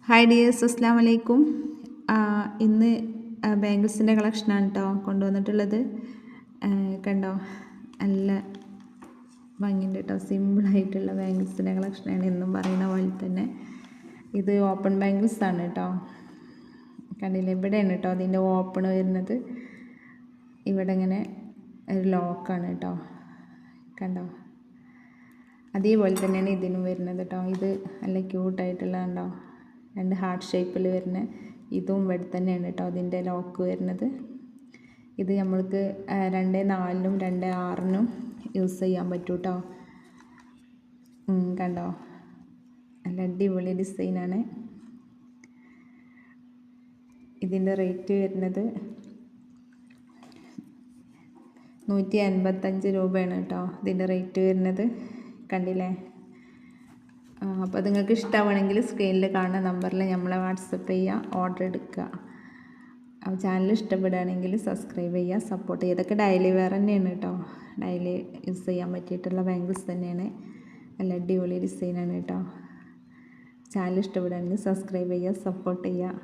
Hi dears, അസ്സാം വലൈക്കും. ഇന്ന് ബാംഗിൾസിൻ്റെ കളക്ഷനാണ് കേട്ടോ കൊണ്ടുവന്നിട്ടുള്ളത്. കണ്ടോ, നല്ല ഭംഗിയുണ്ട് കേട്ടോ. സിമ്പിളായിട്ടുള്ള ബാംഗിൾസിൻ്റെ കളക്ഷനാണ്. എന്നും പറയുന്ന പോലെ തന്നെ ഇത് ഓപ്പൺ ബാംഗിൾസ് ആണ് കേട്ടോ. കണ്ടില്ലേ, ഇവിടെയാണ് കേട്ടോ അതിൻ്റെ ഓപ്പൺ വരുന്നത്. ഇവിടെ ഇങ്ങനെ ഒരു ലോക്കാണ് കേട്ടോ. കണ്ടോ, അതേപോലെ തന്നെയാണ് ഇതിനും വരുന്നത് കേട്ടോ. ഇത് നല്ല ക്യൂട്ടായിട്ടുള്ളതുണ്ടോ, രണ്ട് ഹാർട്ട് ഷേപ്പിൽ വരുന്ന ഇതും ഇവിടെ തന്നെയാണ് കേട്ടോ അതിൻ്റെ ലോക്ക് വരുന്നത്. ഇത് നമ്മൾക്ക് 2.4-നും 2.6-നും യൂസ് ചെയ്യാൻ പറ്റും കേട്ടോ. കണ്ടോ, നല്ല അടിപൊളി ഡിസൈനാണ്. ഇതിൻ്റെ റേറ്റ് വരുന്നത് 155 രൂപയാണ് കേട്ടോ ഇതിൻ്റെ റേറ്റ് വരുന്നത്. കണ്ടില്ലേ. അപ്പോൾ നിങ്ങൾക്ക് ഇഷ്ടമാണെങ്കിൽ സ്ക്രീനിൽ കാണുന്ന നമ്പറിൽ നമ്മളെ വാട്സപ്പ് ചെയ്യുക, ഓർഡർ എടുക്കുക. അപ്പോൾ ചാനൽ ഇഷ്ടപ്പെടുകയാണെങ്കിൽ സബ്സ്ക്രൈബ് ചെയ്യുക, സപ്പോർട്ട് ചെയ്യുക. ഇതൊക്കെ ഡെയിലി വെയർ തന്നെയാണ് കേട്ടോ. ഡെയിലി യൂസ് ചെയ്യാൻ പറ്റിയിട്ടുള്ള ബാംഗിൾസ് തന്നെയാണ്. നല്ല അടിപൊളി ഡിസൈനാണ് കേട്ടോ. ചാനൽ ഇഷ്ടപ്പെടുകയാണെങ്കിൽ സബ്സ്ക്രൈബ് ചെയ്യുക, സപ്പോർട്ട് ചെയ്യുക.